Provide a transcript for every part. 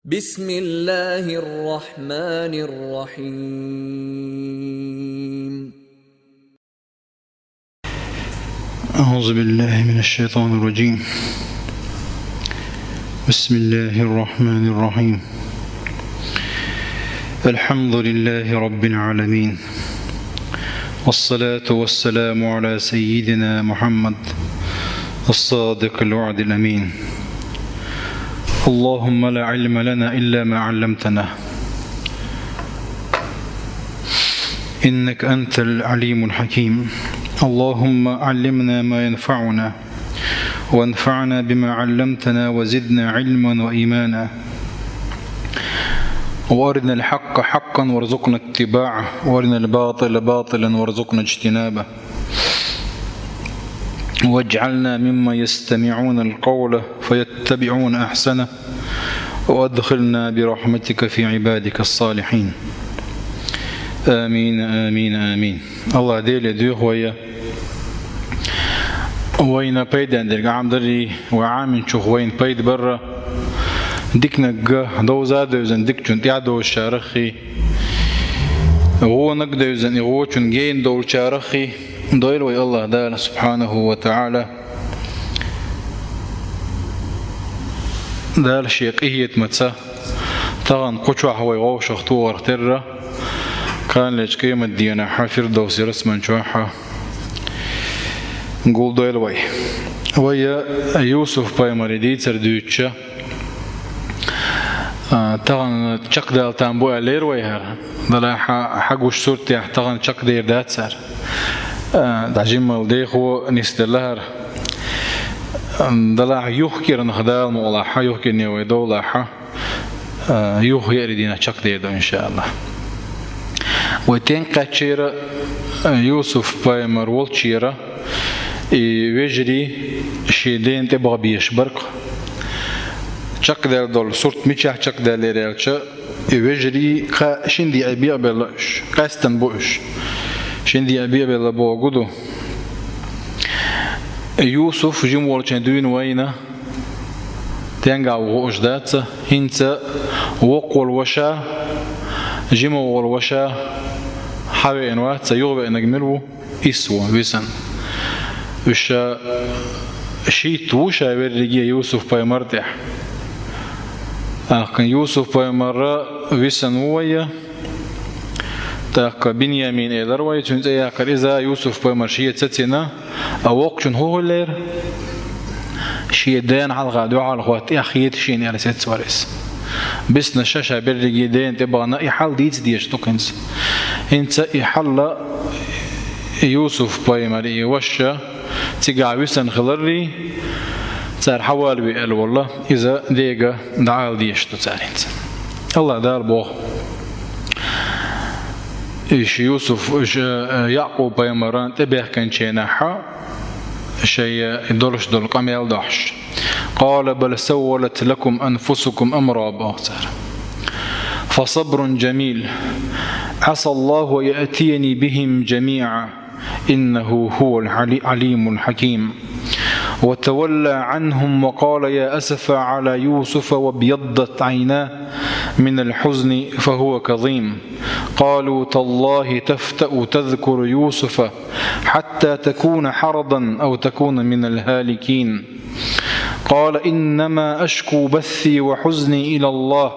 بسم الله الرحمن الرحيم. أعوذ بالله من الشيطان الرجيم. بسم الله الرحمن الرحيم. الحمد لله رب العالمين، والصلاة والسلام على سيدنا محمد الصادق الوعد الأمين. اللهم لا علم لنا إلا ما علمتنا، إنك أنت العليم الحكيم. اللهم علمنا ما ينفعنا وانفعنا بما علمتنا وزدنا علما وإيمانا، وأرنا الحق حقا وارزقنا اتباعه، وأرنا الباطل باطلا وارزقنا اجتنابه، واجعلنا مما يستمعون القول فيتبعون أحسنه، وأدخلنا برحمتك في عبادك الصالحين. آمين آمين آمين. الله ديل يدوه وين بيد عندك عمدري وعامن شوخ وين بيد برا ديك نجا دو زاد يزن ديك جن تعدو الشارخي هو نقدر يزن هو جن جين دو الشارخي دويل وي الله دال سبحانه وتعالى دال شيقية متسا طغن قشوح ويغوش اختوار ترى كان ليش قيمة دينا حافر دوسي رسما شوحة نقول دويل ويا يوسف بايماري دي تردوتشا طغن تشق دال تنبوع لير ويها دلا حقوش صورتي طغن تشق دير دات سار دعجيم مالديخ ونستلهر دلا يخكر نخدال مولاحة يخكر نيويدو لاحة يخ يردينا تشق دير دو إن شاء الله. ويتين قاتشيرا يوسف بايمر والتشيرا يجري شيدين تبغى بيشبرق تشق دير دول صورت ميتشا تشق دير ليرالشا يجري شندي أبيع بلاش قاستن بوش شندي أبيع بلا بوجودو يوسف جمول شندوين وينا تنجع وغوش داتsa هنتا وقول وشا جمول وشا حوي انوات سيغبى نجملو إسوا وسن وشا شيت وشا برجي يوسف بايمرتح كان يوسف بايمر وسن ويا تاك بنيامين إلر ويتون زي إذا يوسف بمرشية تتنا أوقشن هو اللير شيء دين على الغدو على الخوات أخيت شيء على ست سوارس بس نشاشة برجي دين تبغى نحل ديت ديش توكنز إنت يحل يوسف بمري وشة تجا وسن خلري صار حوال بقال والله إذا ديجا دعال ديش تسارين الله دار بوه إيش يوسف إيش يعقوب بيمران تبيه كان شيناحا شيء يدلش دل قميل دحش قال بل سولت لكم أنفسكم أمرا باطر فصبر جميل عسى الله يأتيني بهم جميعا إنه هو العليم الحكيم. وتولى عنهم وقال يا أسف على يوسف وابيضت عيناه من الحزن فهو كظيم. قالوا تالله تفتأ تذكر يوسف حتى تكون حرضا أو تكون من الهالكين. قال إنما أشكو بثي وحزني إلى الله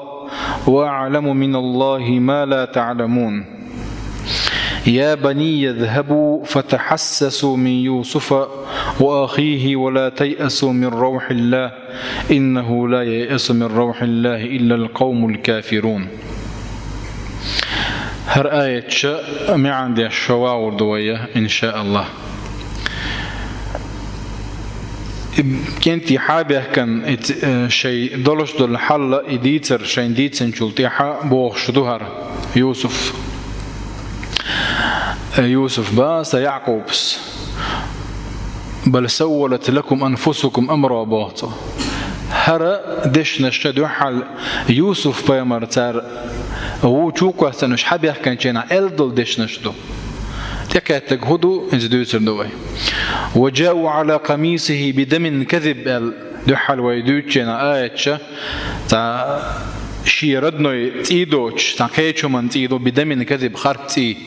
وأعلم من الله ما لا تعلمون. يا بني يذهبوا فتحسسوا من يوسف وأخيه ولا تيأسوا من روح الله إنه لا ييأس من روح الله إلا القوم الكافرون. هر آية شاء ما عندي الشواور دوية إن شاء الله. كنتي حابه كان شيء دلش دل حل إديتر شيء ديتسن شلتيحة بوخش دهر يوسف باس يعقوبس بل سولت لكم أنفسكم أمر باطا هرا دش نشتدو حل يوسف بيمرتار هو شوكو سنش حابه كان شينا ألدل دش نشتدو تكاتك هدو انزدوتر دوي. وجاءوا على قميصه بدم كذب دحل ويدوتشنا آياتشا تا شي ردنو تيدوش تاكيتشو من تيدو بدم كذب خرتي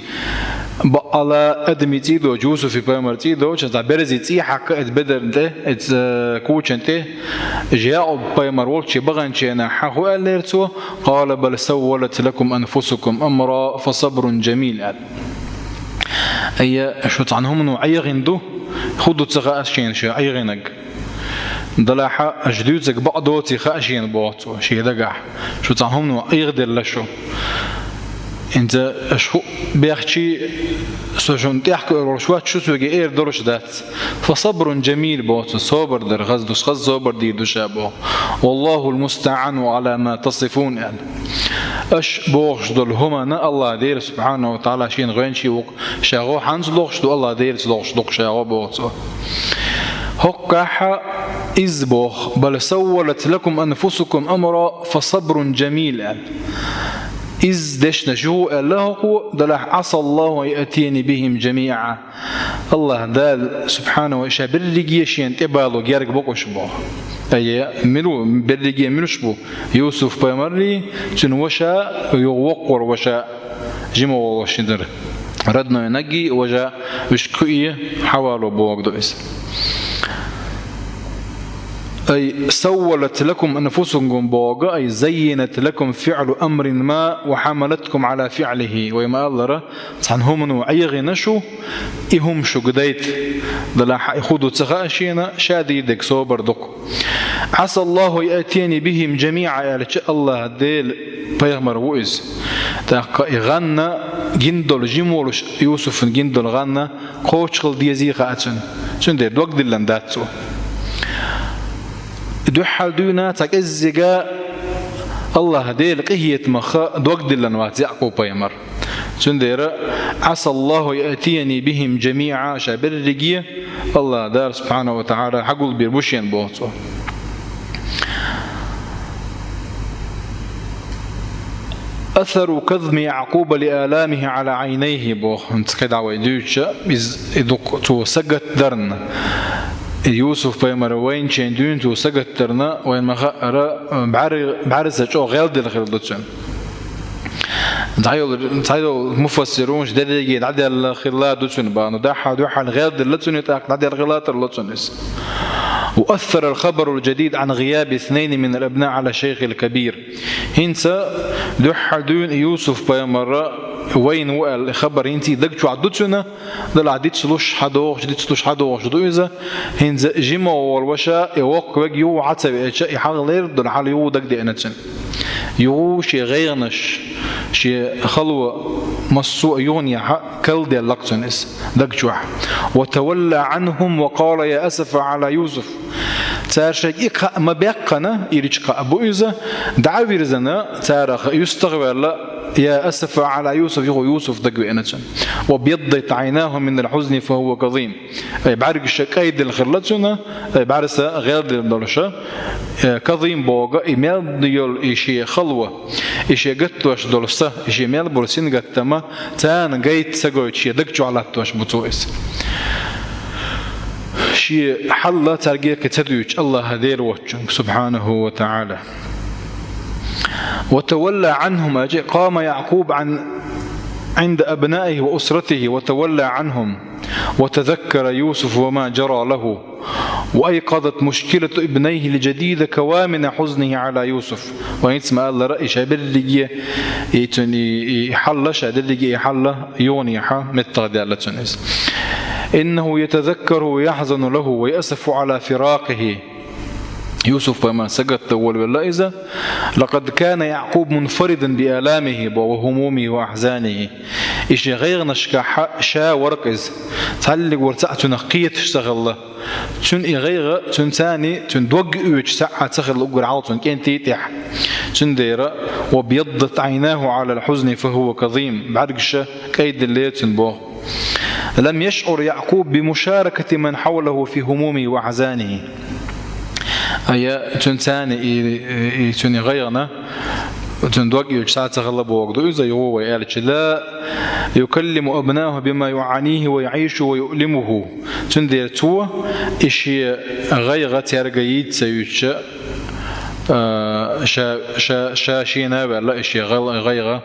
بقلا ادمي تيدو يوسف في بيمر تيدو تا برزي تي حق بدر انت كوتش انت جاء بيمر ولشي بغنشي انا حو قالرتو قال بل سولت لكم انفسكم امرا فصبر جميل اي شو عنهم انه عيغندو خذوا تغاشين شي عيغنق ضلاحة أجدوزك بعضوتي خاشين بواتو شيء دقع شو تعهم نو يغدر لشو أنت شو بيحكي سوشون تحكي رشوات شو سوي إير درش ذات فصبر جميل بواتو صبر در غزدوش غز صبر دي دوشابو والله المستعان وعلى ما تصفون يعني أش بوخش دول هما الله دير سبحانه وتعالى شين غين شي وق شاغو حنز لوخش دو الله دير لوخش دوق شاغو بواتو هكاها إزبوخ بل سولت لكم أنفسكم أمرا فصبر جميل إز دشنا شو الله دلح عسى الله يأتيني بهم جميعا الله دال سبحانه وتعالى بالرجية شين تبالو جارك بقوش بوه أي ملو بالرجية ملوش بو يوسف بيمري تنوشا يوقر وشا جمو وشدر ردنا ينجي وجا وشكوية حوالو بوق دويس أي سولت لكم أنفسكم بوغا أي زينت لكم فعل أمر ما وحملتكم على فعله ويما الله عنهم وعيغ نشو إهم شو قديت دلاح يخودوا تغاشينا شاديدك صوبر دك عسى الله يأتيني بهم جميعا يا الله ديل بيغمر وإز تاقا إغنى جندل جمول يوسف جندل غنى قوشغل ديزيغا أتن سندير دوك دلن داتسو دوحل دونا تاك الزجا الله ديل قهية مخا دوك دلن وات يعقوب بيمر سندير عسى الله يأتيني بهم جميعا شابر الرجية الله دار سبحانه وتعالى حقول بيربوشين بوتو أثر كظم يعقوب لآلامه على عينيه بوخ انت كدعوة ويدوش إذ تو سجت درن يوسف بيمر وين شندون تو سجت درنا وين ما بعرس جو غير دل غير دوتشن تعالوا مفسرون جديد عدد الخلات دوتشن بانو دوحة غير دل دوتشن يتأكد عدد الخلات دوتشن وأثر الخبر الجديد عن غياب اثنين من الأبناء على شيخ الكبير هنسا دحدون يوسف بيمر وين وقال خبر هنتي دقشوا عدتنا دل عديت سلوش حدوش جديد سلوش حدوش دويزا هنسا جمع والوشا يوق وجيو عتب إشاء حغلير دل حال يو دق دي أنتن يو شي غيرنش شي خلوة مصو يوني كل دي اللقتنس دقشوا وتولى عنهم وقال يا أسف على يوسف تارشك ما بيقنا يريشك أبو إذا دعوي رزنا تارخ يستغفر يا أسف على يوسف يوسف دقوي أنتن وبيضت عيناه من الحزن فهو كظيم أي بعرق الشكايد الخلتنا أي بعرس غير الدرشة كظيم بوغا إيميل ديول إشي خلوة إشي قتوش دولسة إشي ميل برسين قتما تان قيت سقوي إشي دقجو على توش بطوئس شيء حل ترجيك تدوج الله هدير وجهك سبحانه وتعالى وتولى عنهم قام يعقوب عند أبنائه وأسرته وتولى عنهم وتذكر يوسف وما جرى له وأيقظت مشكلة ابنيه الجديدة كوامن حزنه على يوسف ويسمى الله رأي شابر اللي يحل شابر اللي يحل يونيحا متغدى لتنس إنه يتذكر ويحزن له ويأسف على فراقه يوسف بما سقط والولائزة لقد كان يعقوب منفردا بآلامه وهمومه وأحزانه إيش غير نشكا شا ورقز تعلق ورتعت نقية تشتغل تن غير تن ثاني تن دوق ويش ساعة تخل أقر عاطن كين تيتح تن ديرة وبيضت عيناه على الحزن فهو كظيم بعرقش كيد اللي تنبوه لم يشعر يعقوب بمشاركة من حوله في همومه وأحزانه أي تنساني تني غيرنا تندوق يجسات تغلب وقدو إذا يهو يالش لا يكلم أبناه بما يعانيه ويعيش ويؤلمه تندير تو إشي غير ترجيت سيوتش شاشينا ولا إشي غيره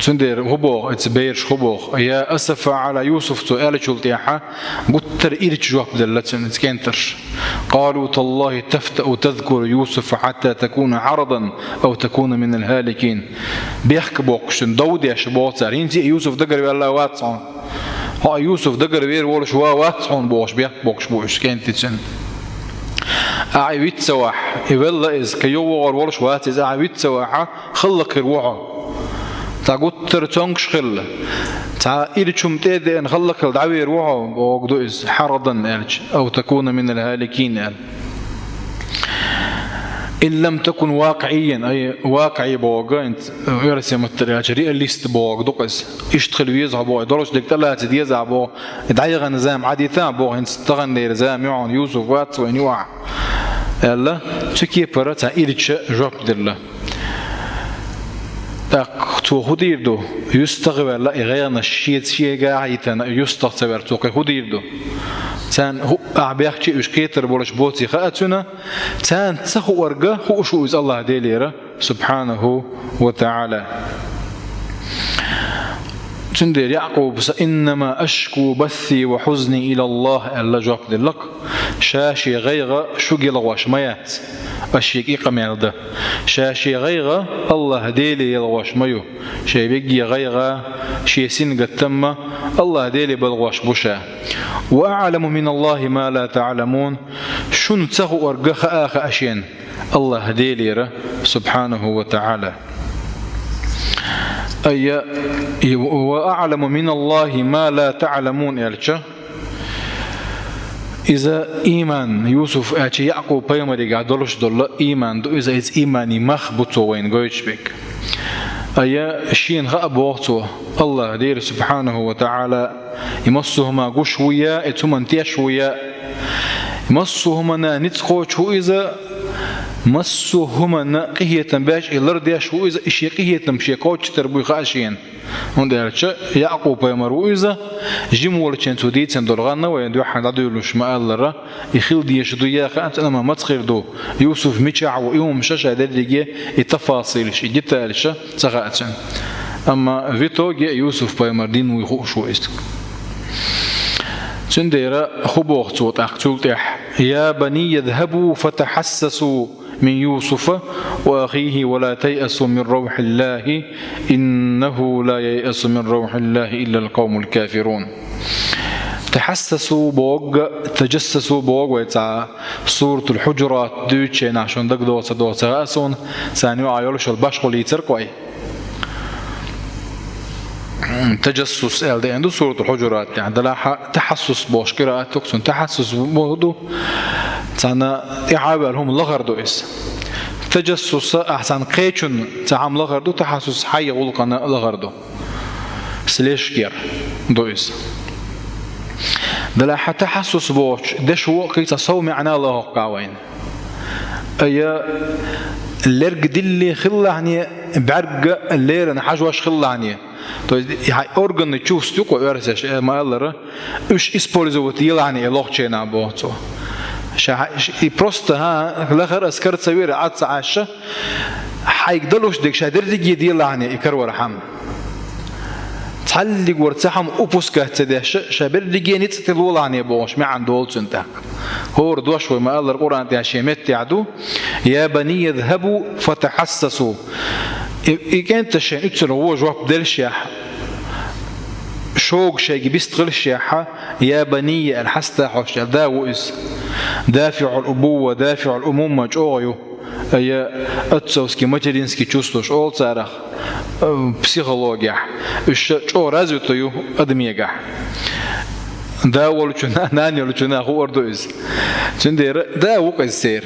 تندير هبوغ اتبيرش هبوغ يا أسف على يوسف سؤال شلتيحة قلت إيرش جواب دلتن تكنترش قالوا تالله تفتأ تذكر يوسف حتى تكون عرضا أو تكون من الهالكين بيحك بوكشن دودي يا شبوت سارينتي يوسف دقر ولا واتسون ها يوسف دقر وير ولش واتسون بوش بيحك بوكش بوش كنتتن أعيويت سواح يبلا إز كيوغر ولش واتز أعيويت سواحة خلق الوعى تقول ترتونكش خلة تا إيرشم تيدي أن خلق الدعوير وعى وقدو إز حرضا إلش أو تكون من الهالكين إل إن لم تكن واقعيا أي واقعي بوغا أنت يرسم التريا جريء الليست بوغ دوقس يشتغل ويزع بوغ درش ديك تلات ديزع بوغ دعيغ نزام عادي ثان بوغ انت تغن دير زام يعون يوسف وات وين يوع يلا تكي برتا إيرش جوب دله تو خديردو يستغبر لا غيرنا شيء قاعدنا يستغبر تو خديردو تان هو أعبيخ شيء كيتر بولش بوتي خاتنا تان تسخو ورقة هو شو إز الله ديليره سبحانه وتعالى تندير يعقوب إنما أشكو بثي وحزني إلى الله ألا جواب لك شاشي غيغة شقل واشميات أشيك إقامة ده شاشي غيغة الله ديلي يلواش ميو شي بيجي غيغة شي سن قد تم الله ديلي بالغواش بوشا وأعلم من الله ما لا تعلمون شن تسخو أرقخ آخ أشين الله ديلي سبحانه وتعالى أي وأعلم من الله ما لا تعلمون إلشا إذا إيمان يوسف أتي يعقوب بيمري قادلوش دول إيمان دو إذا إز إيماني مخبطو وين قويش بك أي شين غاب وقته الله دير سبحانه وتعالى يمسهما قشويا إتهما تيشويا يمسهما نتقوش هو إذا مسوهما نقية باش الأرض شو إذا إشيقية مشي قوتش تربوي خاشين هندرش يعقوب يمرو إذا جمول كان توديت سندرغنا ويندو حنا دولش ما الله يخيل دي شدويا خانت أنا ما تخير دو يوسف مشاع ويوم مشاش هذا التفاصيل شيء جدا لش سقاتن أما فيتو جاء يوسف بيمردين ويخوشوا است سنديرا خبوخ صوت أختولتح يا بني يذهبوا فتحسسوا من يوسف وأخيه ولا تيأسوا من روح الله إنه لا ييأس من روح الله إلا القوم الكافرون تحسسوا بوغ تجسسوا بوغ ويتع سورة الحجرات دوتشين عشان دق دوسة أسون ثانيو عيولش البشر يتركوي تجسس دي عنده سورة الحجرات يعني دلاحة تحسس بوش قراءة تكسون تحسس بوهدو تانا إعابة لهم لغردو إس تجسس أحسن قيتشن تعام لغردو تحسس حي غلقنا لغردو سليش كير دو إس دلاحة تحسس بوش دشو كيتا صو معنا الله قاوين أي الليرق دلي خلعني بعرق اللير أنا حاجواش خلعني طيب هاي أورجن تشوف ستوكو أرسش ما الله إيش إسبوليزوت يلعني لوحشنا بوتو يبروست ها الآخر أسكرت سوير عاد سعاشة حيقدلوش ديك شادر ديك يلعني يكرر حم تحلق ورتسحم أبوس كهتدش شابر ديك نتستلول عني بوش ما عنده سنتك هو ردوش وما الله القرآن تعشيمت تعدو يا بني يذهبوا فتحسسوا كانت الشيء يتصل هو جواب دلشيح شوق شيء بيستغلشيحة يا بني الحستا حوش دا وإس دافع الأبوة دافع الأمومة جوغيو أي أتسوسكي ماترينسكي تشوستوش أول صارخ بسيخولوجيا إيش جو رازيتو أدميجا دا ولشنا ناني ولشنا هو أردوز تندير دا وقع السير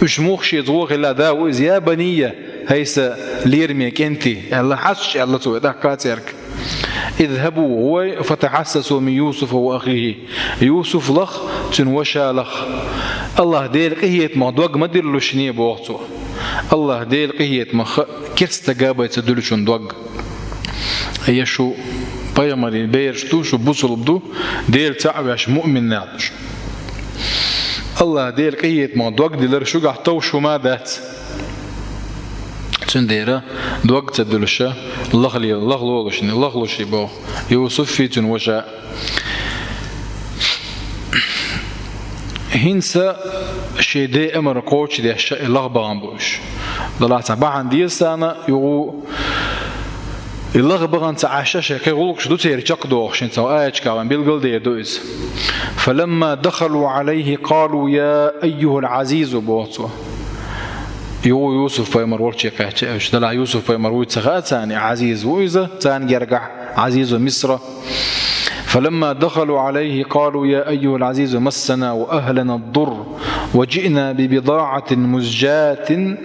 إيش موخشي تغوغ إلا دا وإز يا بنية هيس ليرميك أنتي الله حسش الله سوى ده كاتيرك اذهبوا هو فتحسسوا من يوسف وأخيه يوسف لخ تنوشا لخ الله ديل قهيت ما دوق ما دير له شنيه بوقته الله ديل قهيت ما كرست جابه تدلشون دوق أيشو بيامرين بيرشتو شو بوصل بدو ديل تعبش مؤمن نعش الله دير قيت ما دوق دير شو قاعد توشو ما دات تنديره دوق تدلشة لغلوش يبو يوسف في تنوشا هنسا شيء دي امر قوش دي الشيء لغبان بوش ضلعت بعن دي سنة يو اللغبان تعشش كي يقولك شدو تيرجق دوخ شنتو آيش كاوان بيلقل دي دوز فلما دخلوا عليه قالوا يا أيها العزيز بوطوه يوسف بيمر ورشي كهش دلع يوسف بيمر ويتسخات ثاني عزيز وإذا ثاني يرجع عزيز مصر فلما دخلوا عليه قالوا يا أيها العزيز مسنا وأهلنا الضر وجئنا ببضاعة مزجاة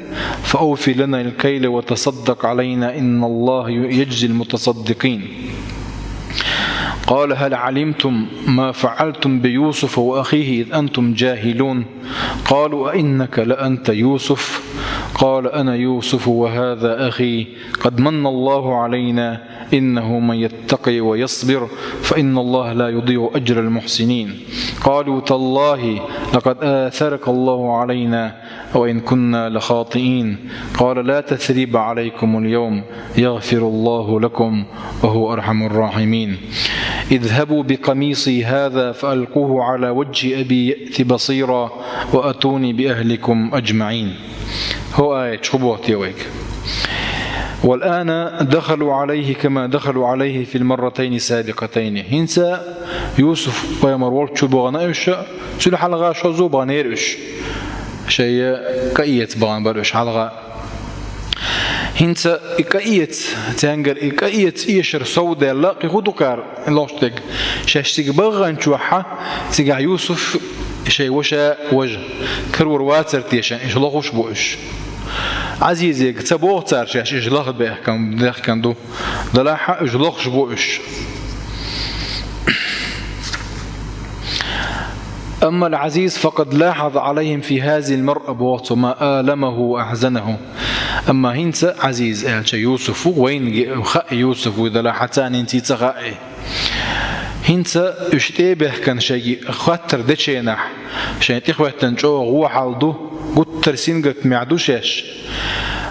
فأوفي لنا الكيل وتصدق علينا إن الله يجزي المتصدقين قال هل علمتم ما فعلتم بيوسف وأخيه إذ أنتم جاهلون قالوا أئنك لأنت يوسف قال أنا يوسف وهذا أخي قد من الله علينا إنه من يتقي ويصبر فإن الله لا يضيع أجر المحسنين قالوا تالله لقد آثرك الله علينا وإن كنا لخاطئين قال لا تثريب عليكم اليوم يغفر الله لكم وهو أرحم الراحمين اذهبوا بقميصي هذا فألقوه على وجه أبي يأت بصيرا وأتوني بأهلكم أجمعين. هو آية شبوت يويك. والآن دخلوا عليه كما دخلوا عليه في المرتين السابقتين. هنسى يوسف ويمرول شبوغنا إيش سل حلقة شزو بغنير إيش شيء كأيت بغن برش حلقة هنسى كأيت تانجر كأيت يشر سوداء لا يخدو كار لاشتك شاشتك بغن شوحة تجع يوسف شيء وشا وجه كرور واتر تيشان إيش لا خوش بوش عزيزي تبوه تارش إيش لا خبيه كان ده كان دو دلاحة إيش لا خوش بوش. أما العزيز فقد لاحظ عليهم في هذه المرأة بوط ما آلمه وأحزنه. أما هنسى عزيز قال يوسف وين خاء يوسف وإذا لاحتان انتي تغائي هنسى اشتبه كان شيء خاطر دشينح شيء تخوة تنجو هو حالدو قد ترسين قد معدوشش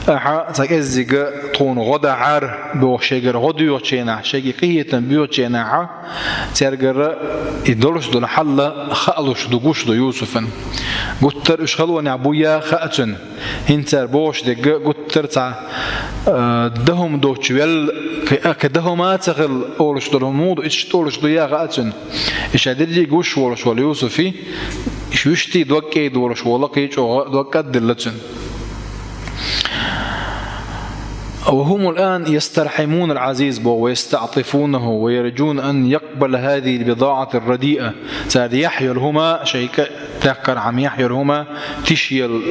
أحا تكزيق طون غدا عار بوشيجر غديو تشينح شيء قية بيو تشينح ترجر يدلش دول حلا خالوش دوغوش دو يوسفن قد تر اشغلوا نعبويا خاتن هنتر بوش دق قد تر تاع دهم دو تشويل كدهما تغل اولش دولمود ايش تولش دو يا خاتن ايش هدري قوش ولش ول يوسفي شوشتي دوكي دولش ولقي دوكد دلتن. وهم الآن يسترحمون العزيز بو ويستعطفونه ويرجون أن يقبل هذه البضاعة الرديئة. صار يحيل هما شيء تذكر عم يحيل هما تشيل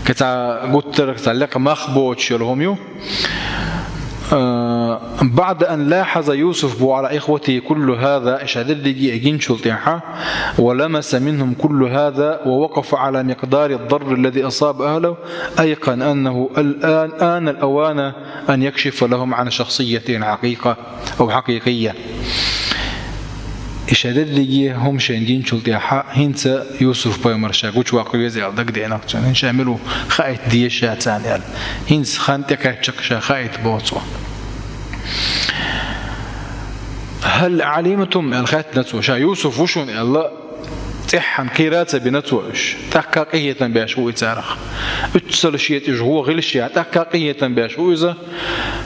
كتا قتر تعلق مخبوط شيلهم يو. بعد أن لاحظ يوسف بو على إخوته كل هذا إشهد اللي جنشل تيحا ولمس منهم كل هذا ووقف على مقدار الضر الذي أصاب أهله أيقن أنه الآن الأوان أن يكشف لهم عن شخصية حقيقة أو حقيقية. إشهد اللي هم شين جنشل تيحا هنسى يوسف بيمرشا قوش واقع يزيل دق دينا هنش عملوا خايت ديشا تانيال هنس خانتك تشكشا خايت بوصوا. هل علمتم الخات نتوى شا يوسف وشون الله تحن كيرات بنتوش تحقيقية باشو يتارخ اتصل شيء هو غير شيء تحقيقية باشو إذا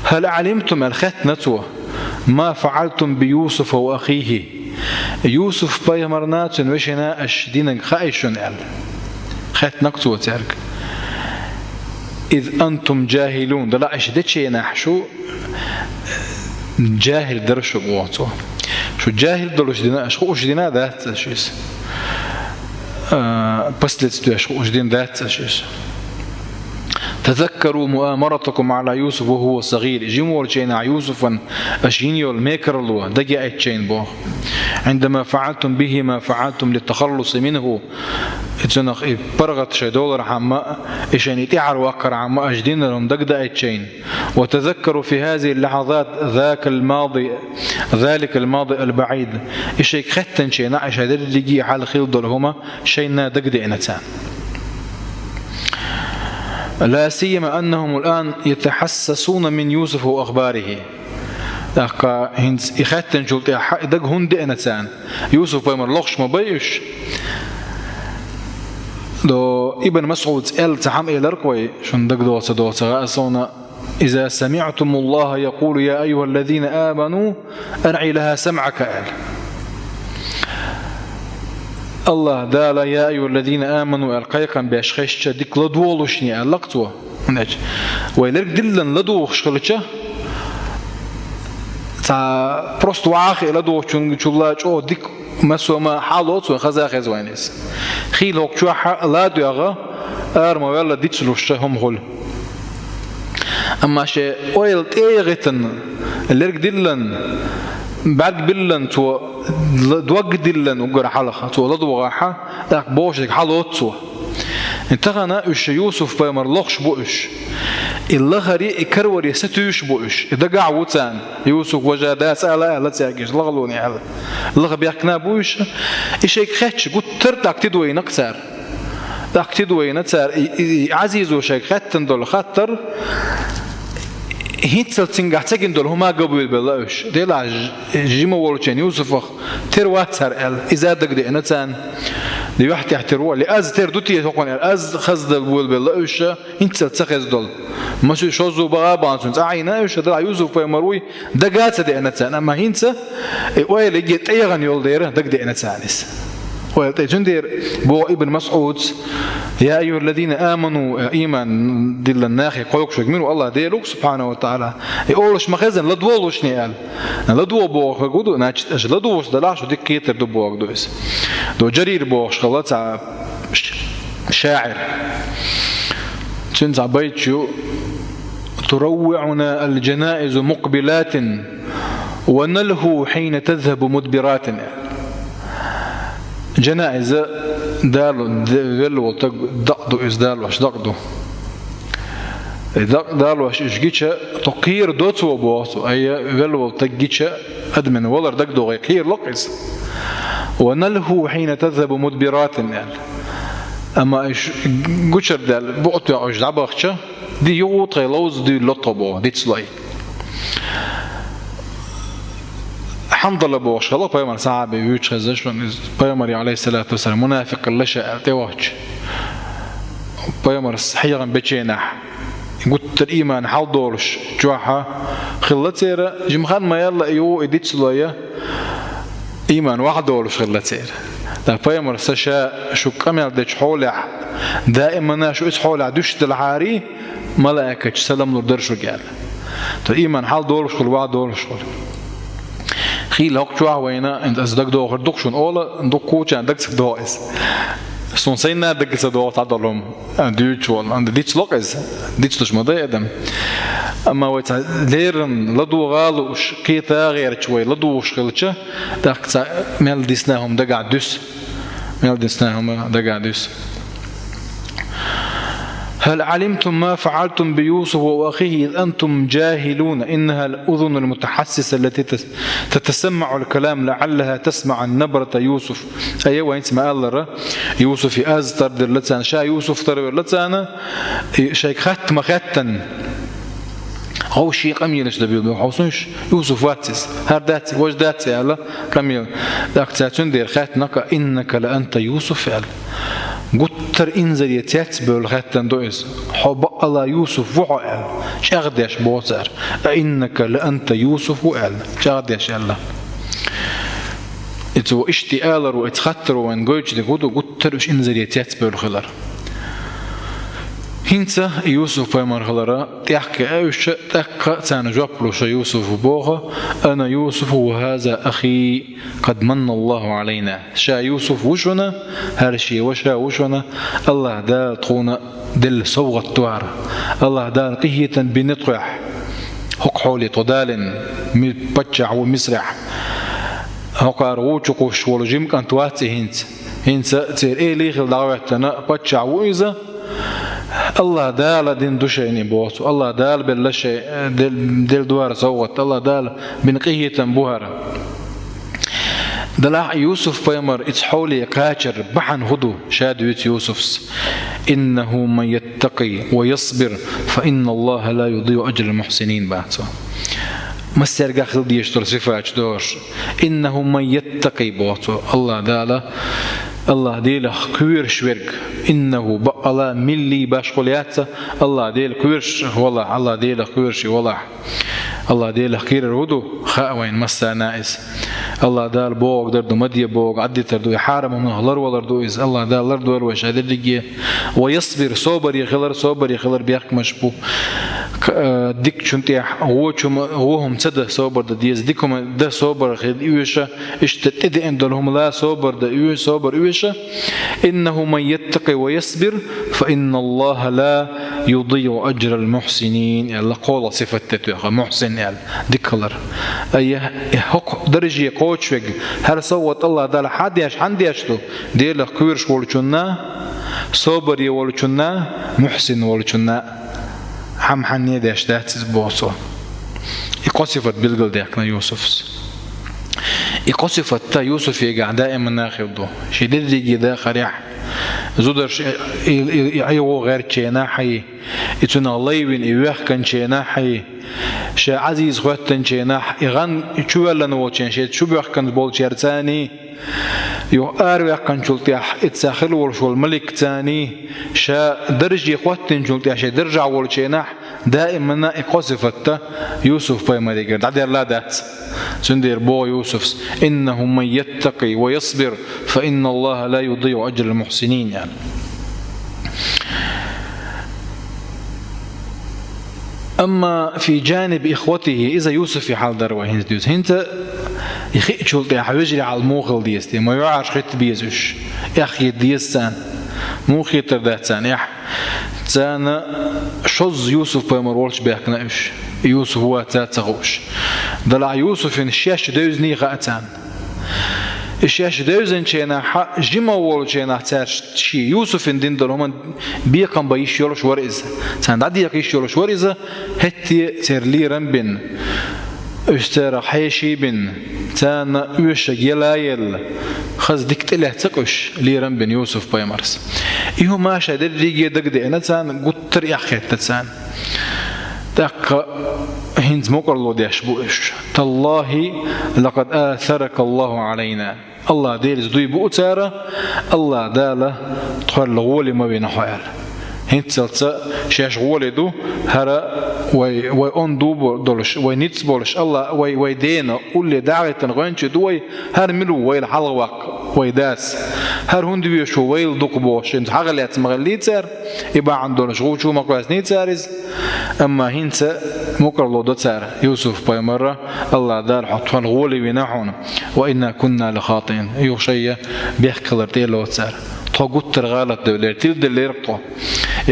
هل علمتم الخات نتوى ما فعلتم بيوسف وأخيه يوسف بيمرنات وشنا أشدين خايشون ال خات نقطوة تارك إذ أنتم جاهلون دلا أشدت شيء نحشو جاهل درشو بواتو شو جاهل دلوش دينا أشخوش دينا ذات أشيس بس لتستوى أشخوش دين ذات أشيس تذكروا مؤامرتكم على يوسف وهو صغير جمول شينا يوسفا أشينيو الميكر الله دقي أيتشين بو عندما فعلتم به ما فعلتم للتخلص منه اتنخ برغت شي دولار عما إشان يتعر وقر عما أجدين لهم دقدا أيتشين وتذكروا في هذه اللحظات ذلك الماضي البعيد إشي ختن شينا إشي دلجي حال خيل دولهما شينا دقدا إنتان لا سيما أنهم الآن يتحسسون من يوسف وأخباره دقا هنس إختن شلت دق هند إنسان يوسف بيمر لغش ما بيش دو ابن مسعود تعم إلى ركوي شن دق دوسة غاسونا إذا سمعتم الله يقول يا أيها الذين آمنوا أرعي لها سمعك الله دال يا أيها الذين آمنوا القيقا بأشخيش ديك لدولوشني ألقتوا ويلرك دلن لدوش خلتشه تا بروست واخي لدو چولا چو ديك مسوما حالوت وخزا خزوانيس خيل هوك چو لا دوغا ار مولا ديتلوش هم هول اما شي اويل تيغتن لرك دلن بعد بلن تو دوق دلن وقر حلقه تو لدو غاحه داك بوشك حالوت انتغنا اش يوسف بيمر لخش بوش الله غري كرور يستوش بوش اذا قعوتان يوسف وجادا سالا لا تاكيش لغلوني على الله بيحكنا بوش ايش خاتش قلت ترتاك تدوي نكسر داك تدوي نتسر عزيزو شيك خاتن دول خاطر هيتسل تنجح تجين دول هما قبل بلاش ديلا جيمو ولشان يوسف ترواتر اذا دقدي نتان دي واحد يحتروا لأز تر دوتي تقول الأز خزد البول باللؤش أنت تخز دول مش شوزو بغابان عينا إيش هذا يوسف بيمروي دقات ده أنا تان أما هينسا ويل يجت أيغن يول ديره دق ده أنا تانس ويل تجندير بو ابن مسعود يا أيها الذين آمنوا إيمان دل الناخي قولك شو جميل والله ديلوك سبحانه وتعالى يقولش مخزن لدولوش نيال لدو بوخ قدو ناچ لدوش دلاش وديك كيتر دو بوخ دوس دو جرير بوخ خلاص شاعر تنزع بيتشو تروعنا الجنائز مقبلات ونلهو حين تذهب مدبرات جنائز دالو دقدو إز دالوش دقدو دالوش إشجيتشا تقير دوتو بواتو أي دالو تجيتشا أدمن ولر دقدو غير لقز ونلهو حين تذهب مدبرات أما إيش جوتشر دال بقطع عج دعبخشة دي يوط غيلوز دي لطبو دي تسلاي حنظل بوش خلاص بيمر صعب يوتش خزشون بيمر عليه الصلاة والسلام منافق اللي شاء توهج بيمر صحيحا بتشينح قلت الإيمان حال دورش جوحة خلتيرة جمخان ما يلا يو إديت سلايا إيمان واحد دورش خلتيرة ده بيمر سشاء شو كمل دش حولع دائما شو إس حولع دوش العاري ملائكة سلام نور درش رجال الإيمان حال دورش كل واحد دورش خيل هوك جوا وينا انت ازدق دو خردوك شون اولا ندوك كوچا دك دو اس سون سينا دك دو تعدلهم ديوتش ولا عند ديتش لوكس ديتش مش مضي ادم اما ويت ليرن لدو غالوش كيتا غير شوي لدو شغلچه دك مال ديسناهم دقع دوس مال ديسناهم دقع دوس هل علمتم ما فعلتم بيوسف وأخيه إذ أنتم جاهلون إنها الأذن المتحسسة التي تتسمع الكلام لعلها تسمع النبرة يوسف أي وين اسمع الله يوسف أزتر در لتان شا يوسف تر لتان شيء ختم ختن هو شيء قميل إيش دبيو حوسنش يوسف واتس هردات وجدات يا الله قميل ذاك تاتون دير ختنك إنك لأنت يوسف يا قطر إنزل يتيت بالختن دويس حب الله يوسف وعال شغدش بوتر إنك لأنت يوسف وعال شغدش الله إتو اشتئالر وإتخطر وإن قويش لقودو قطر إش إنزل يتيت بالخلر هنسا يوسف بيمر خلرا تحكي أوش تحكي تانا جوابلوش يوسف بوغا أنا يوسف وهذا أخي قد من الله علينا شا يوسف وشنا هرشي وشا وشنا الله دا تخونا دل صوغة توار الله دال قهية بنطرح هق حولي طدال بتشع ومسرح هقار وچقوش ولجيم كان تواتي هنت تير ايه ليخل دعوتنا بتشع وإذا الله دال دين دشيني بوت الله دال بالشيء دل دوار صوت الله دال بنقيه بوهر دلع يوسف بيمر اتحولي كاشر بحن هدو شادويت يوسفس إنه من يتقي ويصبر فإن الله لا يضيع أجر المحسنين بعته مستر قاخل ديشتر صفات دور إنه من يتقي بوته الله دال الله ديله كوير شورق إنه بقلا ملي باشقلياته الله ديل كويرش والله الله ديله كويرش والله الله ديله خير الهدو خاوين مسا نائس الله دال بوق دردو مدي بوق عدي تردو يحارم من هلر ولردو إز الله دال لردو الوش هذا اللي ويصبر صبر يخلر بيحك مشبو ديك شنتي هو هم تصدق صبر ده ديز ديكم ده صبر خد يوشة اشتتدي عندهم لا صبر ده يوش صبر يوشة إنه من يتقي ويصبر فإن الله لا يضيع أجر المحسنين يلا قول صفة تتوخ محسن يلا ديكلر أيه حق درجة قوتشوج هل صوت الله ده لحد يش عنديش له ديله كويرش ولشنا صبر يولشنا محسن ولشنا هم حنيه داش داتس بوصو يقصفت بالقل داكنا يوسفس يقصفت تا يوسف يقع دائما ناخذه شديد يجي دا خريح زودر ايو غير تشينا حي اتنا الله وين يوخ كان تشينا حي شا عزيز خوتن تشينا يغن شو ولا نوتشين شي شو بيخ كان بول شيرتاني يو أروي كان شلتيح اتساخل ورشول ملك تاني شا درجي خوتن شلتيح شا درجع ورشيناح دائما اقصفت يوسف بما ديجر عدي الله دات سندير بو يوسف إنه من يتقي ويصبر فإن الله لا يضيع أجر المحسنين يعني أما في جانب إخوته إذا يوسف في حال دروه هنت يخيط شلطي حيجري على الموخل ديستي ما يعرف خيط بيزوش يخيط ديستان مو خيط داتان يح تانا شوز يوسف بيمرولش بيحكناش يوسف هو تاتغوش دلع يوسف إن الشاش دوزني غاتان الشاش دوزن شينا حق جمع وول شينا تارش شي يوسف إن دين درهم بيقام بيش يولش ورئيز تان دادي يقيش يولش ورئيز هتي ترلي رنبن اشترى حيشي بن تان وش جلايل خز ديك تله تقش ليرن بن يوسف بايمارس إيهو ما شاد الرجال دقدي أنا تان قطر يأخذ تان دق هند مقرلو ديش بوش تالله لقد آثرك الله علينا الله دير زدوي بؤتارة الله داله تخل غولي ما بين حوال هنت سلسة شاش غولدو هرا وي اندو دولش وي نيتس بولش الله وي دينا قول داعي تنغنش دوي هر ملو وي الحلوق وي داس هر هندو شو ويل دوق بوش انت حغلات مغليتر يبقى عندنا شغل شو ما كويس نيتسارز اما هنت مقرلو دوتسار يوسف باي مره الله دار حطون غولي بينحون وإنا كنا لخاطئين يوشيه بيحكي لرتيلو تسار قطر غالط دولار تلد اللي يرقى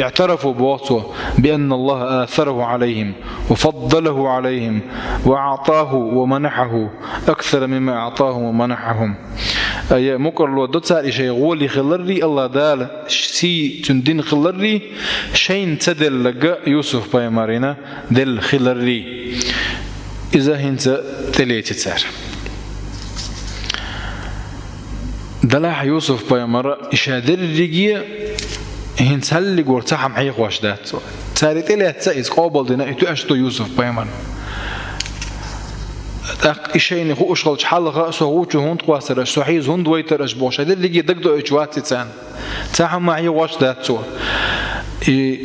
اعترفوا بوصوه بأن الله آثره عليهم وفضله عليهم وأعطاه ومنحه أكثر مما أعطاهم ومنحهم أي مقر لو دوتسار شيء غولي خلري الله دال سي تندين خلري شين تدل لقى يوسف بايمارينا دل خلري إذا هنت تليت تسار دلع يوسف بايمر إشادر الرجية هنسهل قرتها محيق واشدات تاريت إليه تسايز قابل دينا يتوأشتو يوسف بايمر إشيني خو أشغل حال رأسه ووجه هند قواسر أشتوحيز هند ويتر أشبوش هذا الرجية دقدو إجواتي تان تاهم معي واشدات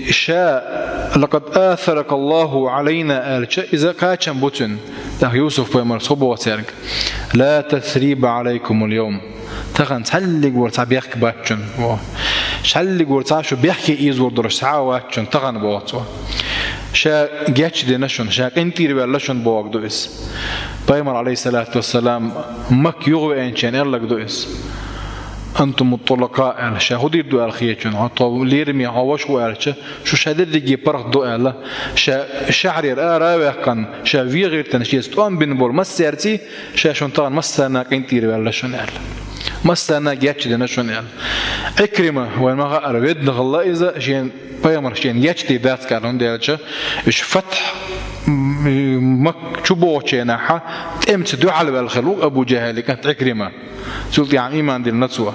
إشاء لقد آثرك الله علينا آل إذا كاتشن بوتن يوسف بايمر صبوا وتارك لا تثريب عليكم اليوم تغن تحلق ورتع بيحكي باتشن شحلق ورتع شو بيحكي إيزور درش ساعة تغن بواتو شا جاتش دي نشون شا قنتير بيالشون بواق دوئس بايمر عليه الصلاة والسلام مك يغوي انشان إرلق دوئس أنتم الطلقاء شاهد الدعاء خيتون عطوا ليرمي عواش وعلش شو شادر دقي برخ دعاء شعر الآراء كان شافي غير تنشيست أم بن بول مسيرتي شاشون طان مسنا كنتير ولا شنال مسنا جاتش دنا شنال أكرمه وما غير ود الله إذا شين بيمر شين يجتي ذات كارون ديالش إيش فتح مكتوبه شيناها تمت دعاء بالخلوق أبو جهل كانت أكرمه سلطي عن إيمان دل نتسوه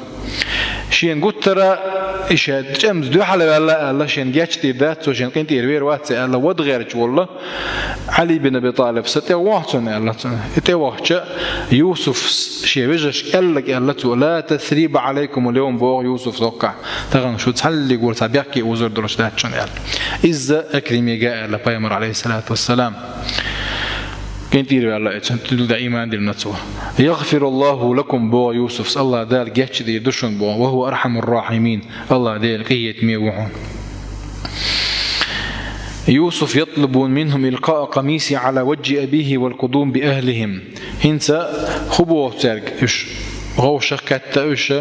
شين قلت ترى إيش جمز دو حلا الله شين جاتي ذات وشين كنت يروي واتس الله ود غيرك والله علي بن أبي طالب ستواحتون الله تواحت يوسف شيء وجهش قال لك الله لا تثريب عليكم اليوم بوغ يوسف توقع تغن شو تحل يقول تبيحكي وزر درش ذات شون قال إذا أكرم جاء لبيمر عليه الصلاة والسلام كنت يروي الله تقول إيمان دل نتسوه يغفر الله لكم بو يوسف الله دال جاتش دي دشون بو وهو أرحم الراحمين الله دال قيت ميوعون يوسف يطلبون منهم إلقاء قميصي على وجه أبيه والقدوم بأهلهم هنسا خبوه تارك إيش غوشة كتا إيش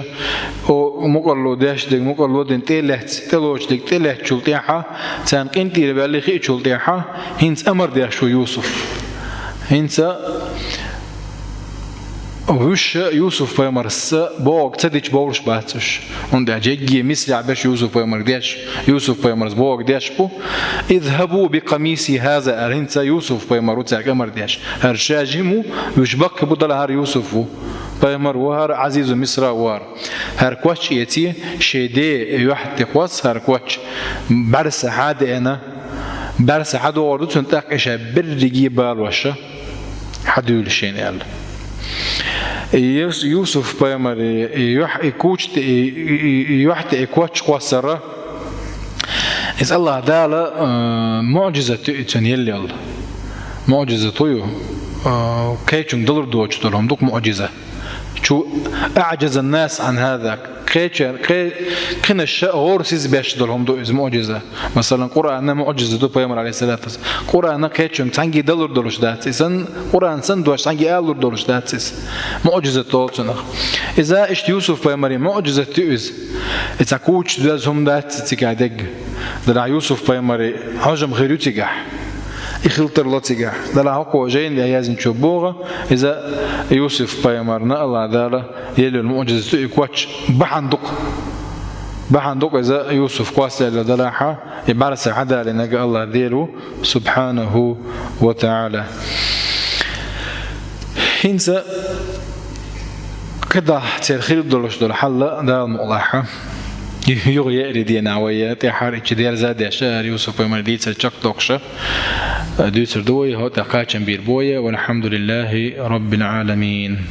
ومقلو داش دك مقلو دين تلوش دك تلهت شلتيحة تان كنت يروي الله خي شلتيحة هنس أمر داشو يوسف هنسا وش يوسف بيمرس بوق تديش بورش باتش عند جيجي مثل عباش يوسف بيمر ديش يوسف بيمرس بوق ديش بو اذهبوا بقميصي هذا هنسا يوسف بيمر وتاك امر ديش هرشاجمو وشبك بدل هار يوسف بيمر وهر عزيز مصر وهر هر كوتش يتي شيدي يحت قوس هر كوتش برس حادي انا برس حد وردت تنتاق إيش برجي بالوشة حدول شين يال يوسف بيمر يكوش يحت كوتش قصرة إذ الله دال معجزة تأتين يلي الله معجزة طيو كيشون دلر دوتش تلهم دوك معجزة شو أعجز الناس عن هذا كن الشيء غورسيز باش دلهم دو إز معجزة مثلا قرآن معجزة دو بيامر عليه الصلاة والسلام قرآن كيتشم تانجي دلر دلوش داتس إذن قرآن سندوش تانجي آلر دلوش داتس معجزة طولتنا إذا إشت يوسف بيامري معجزة تؤز إذا كوتش دازهم داتس تيجادق دلع يوسف بيامري حجم غيرو تيجح يخلطر الله تيجح دلع حقو جين لأيازن شبوغة إذا يوسف بيامرنا الله داله يلو المعجزة يكوتش بحندق إذا يوسف قاسي لدلعها يبارس حدا لنجا الله ديرو سبحانه وتعالى هنسا كده ترخيل دلوش دل حلا ده مقلحة يغير دينا ويا تحرك ديال زاد يشار يوسف بيمر ديتر تشك دوكشة ديتر دوي هو تقاتشن بير بويا والحمد لله رب العالمين.